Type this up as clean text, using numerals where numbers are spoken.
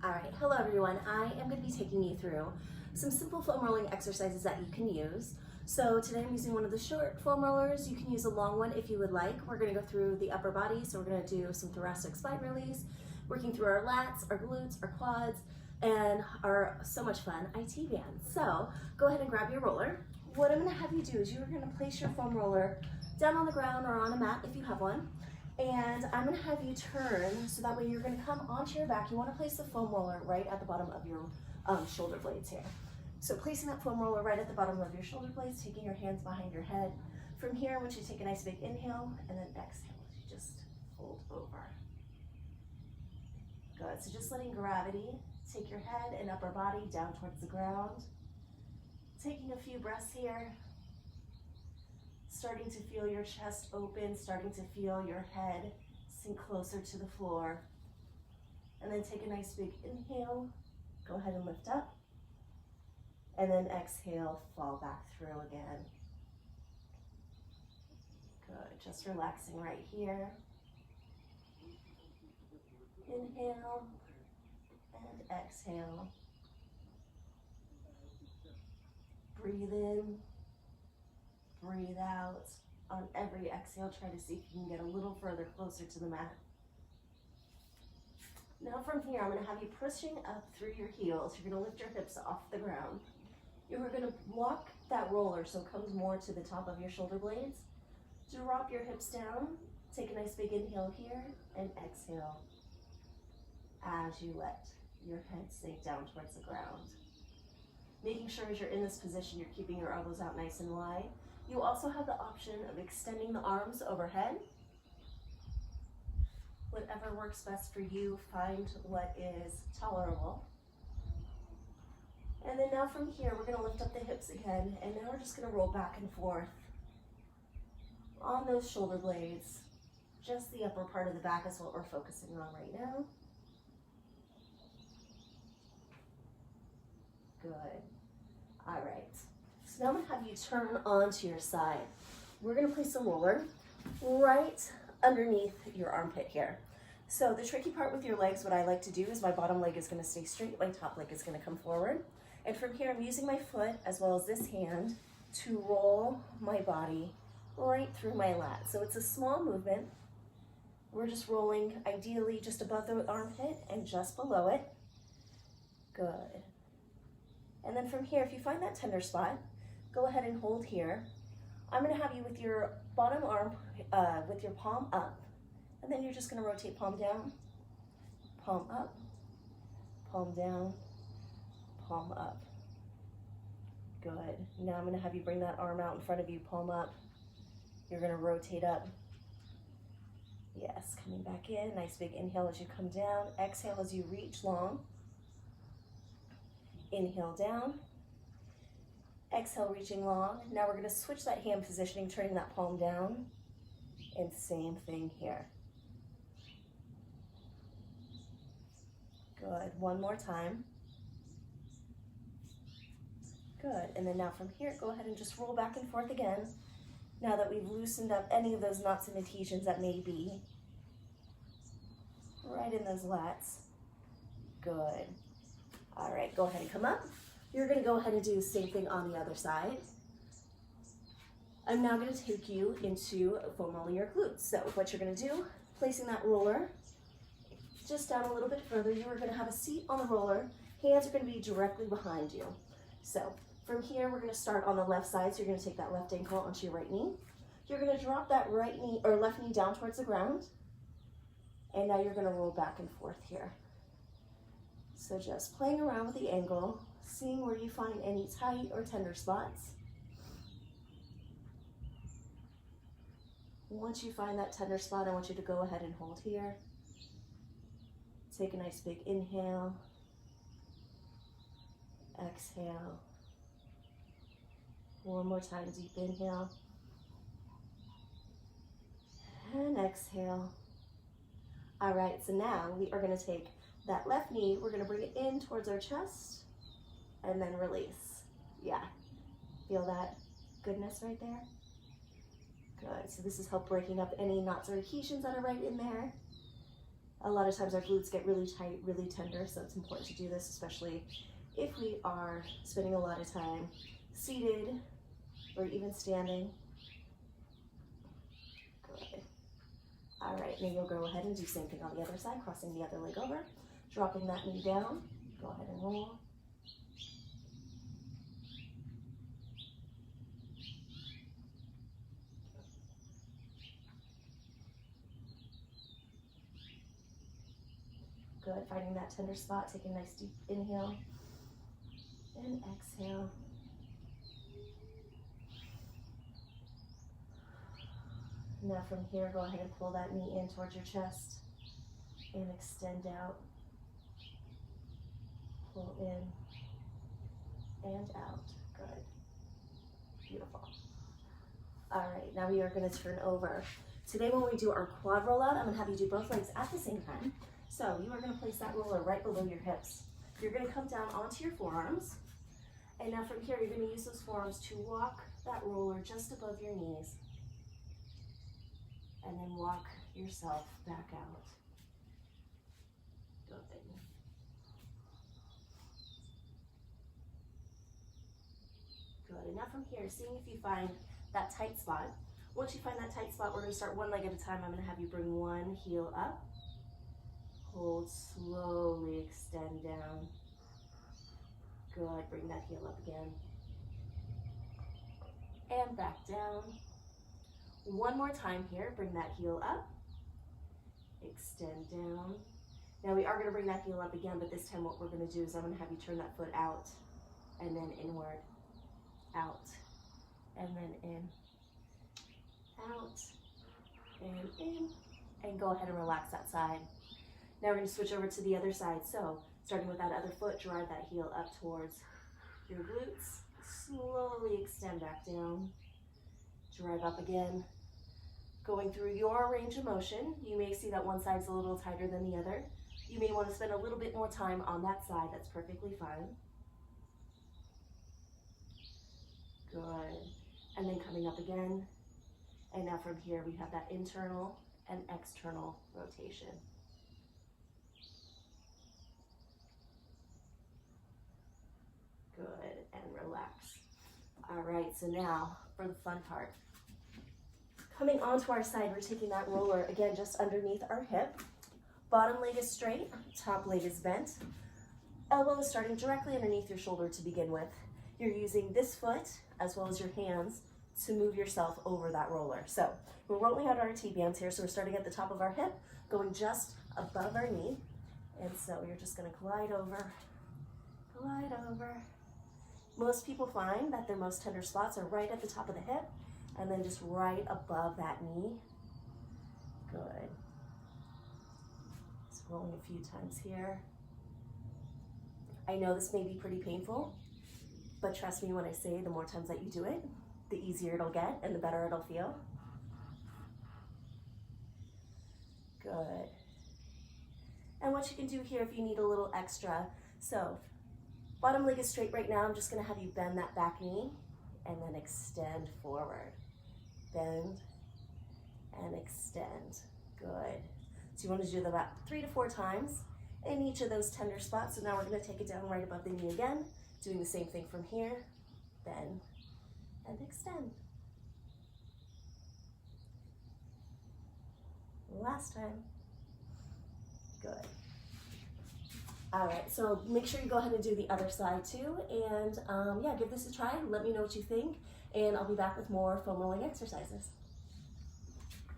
All right, hello everyone. I am going to be taking you through some simple foam rolling exercises that you can use. So today I'm using one of the short foam rollers. You can use a long one if you would like. We're going to go through the upper body, so we're going to do some thoracic spine release, working through our lats, our glutes, our quads, and our so much fun IT band. So go ahead and grab your roller. What I'm going to have you do is you're going to place your foam roller down on the ground or on a mat if you have one. And I'm going to have you turn so that way you're going to come onto your back. You want to place the foam roller right at the bottom of your shoulder blades here. So placing that foam roller right at the bottom of your shoulder blades, taking your hands behind your head. From here, I want you to take a nice big inhale and then exhale. You just fold over. Good. So just letting gravity take your head and upper body down towards the ground. Taking a few breaths here. Starting to feel your chest open, starting to feel your head sink closer to the floor. And then take a nice big inhale, go ahead and lift up. And then exhale, fall back through again. Good, just relaxing right here. Inhale and exhale. Breathe in. Breathe out. On every exhale, try to see if you can get a little further closer to the mat. Now from here, I'm going to have you pushing up through your heels. You're going to lift your hips off the ground. You're going to walk that roller so it comes more to the top of your shoulder blades. Drop your hips down. Take a nice big inhale here and exhale as you let your head sink down towards the ground. Making sure as you're in this position, you're keeping your elbows out nice and wide. You also have the option of extending the arms overhead. Whatever works best for you, find what is tolerable. And then now from here, we're going to lift up the hips again, and now we're just going to roll back and forth on those shoulder blades. Just the upper part of the back is what we're focusing on right now. Good. All right. So now I'm going to have you turn onto your side. We're going to place a roller right underneath your armpit here. So the tricky part with your legs, what I like to do is my bottom leg is going to stay straight, my top leg is going to come forward. And from here, I'm using my foot as well as this hand to roll my body right through my lat. So it's a small movement. We're just rolling ideally just above the armpit and just below it. Good. And then from here, if you find that tender spot, go ahead and hold here. I'm going to have you with your bottom arm, with your palm up, and then you're just going to rotate palm down, palm up, palm down, palm up. Good. Now I'm going to have you bring that arm out in front of you, palm up. You're going to rotate up. Yes, coming back in. Nice big inhale as you come down. Exhale as you reach long. Inhale down. Exhale, reaching long. Now we're going to switch that hand positioning, turning that palm down. And same thing here. Good. One more time. Good. And then now from here, go ahead and just roll back and forth again. Now that we've loosened up any of those knots and adhesions that may be right in those lats. Good. All right, go ahead and come up. You're going to go ahead and do the same thing on the other side. I'm now going to take you into foam rolling your glutes. So what you're going to do, placing that roller just down a little bit further, you are going to have a seat on the roller. Hands are going to be directly behind you. So from here, we're going to start on the left side. So you're going to take that left ankle onto your right knee. You're going to drop that right knee or left knee down towards the ground. And now you're going to roll back and forth here. So just playing around with the angle, seeing where you find any tight or tender spots. Once you find that tender spot, I want you to go ahead and hold here. Take a nice big inhale. Exhale. One more time, deep inhale. And exhale. All right, so now we are going to take that left knee, we're going to bring it in towards our chest and then release. Yeah, feel that goodness right there? Good, so this is help breaking up any knots or adhesions that are right in there. A lot of times our glutes get really tight, really tender, so it's important to do this, especially if we are spending a lot of time seated or even standing. Good. All right, then you'll go ahead and do the same thing on the other side, crossing the other leg over, dropping that knee down. Go ahead and roll. Good, finding that tender spot, take a nice deep inhale and exhale. Now from here, go ahead and pull that knee in towards your chest and extend out. Pull in and out. Good. Beautiful. All right, now we are going to turn over. Today when we do our quad rollout, I'm going to have you do both legs at the same time. So you are going to place that roller right below your hips. You're going to come down onto your forearms. And now from here, you're going to use those forearms to walk that roller just above your knees. And then walk yourself back out. Good. Good. And now from here, seeing if you find that tight spot. Once you find that tight spot, we're going to start one leg at a time. I'm going to have you bring one heel up. Hold, slowly extend down. Good, bring that heel up again. And back down. One more time here, bring that heel up. Extend down. Now we are going to bring that heel up again, but this time what we're going to do is I'm going to have you turn that foot out and then inward, out, and then in, out, and in, and go ahead and relax that side. Now we're going to switch over to the other side. So starting with that other foot, drive that heel up towards your glutes. Slowly extend back down. Drive up again. Going through your range of motion, you may see that one side's a little tighter than the other. You may want to spend a little bit more time on that side. That's perfectly fine. Good. And then coming up again. And now from here, we have that internal and external rotation. Good, and relax. All right, so now for the fun part. Coming onto our side, we're taking that roller, again, just underneath our hip. Bottom leg is straight, top leg is bent. Elbow is starting directly underneath your shoulder to begin with. You're using this foot, as well as your hands, to move yourself over that roller. So we're rolling out our T-bands here, so we're starting at the top of our hip, going just above our knee. And so you're just gonna glide over, glide over. Most people find that their most tender spots are right at the top of the hip and then just right above that knee. Good. Just rolling a few times here. I know this may be pretty painful, but trust me when I say the more times that you do it, the easier it'll get and the better it'll feel. Good. And what you can do here if you need a little extra. So bottom leg is straight right now. I'm just going to have you bend that back knee and then extend forward. Bend and extend. Good. So you want to do that about 3 to 4 times in each of those tender spots. So now we're going to take it down right above the knee again. Doing the same thing from here. Bend and extend. Last time. Good. All right, so make sure you go ahead and do the other side too. And yeah, give this a try. Let me know what you think. And I'll be back with more foam rolling exercises.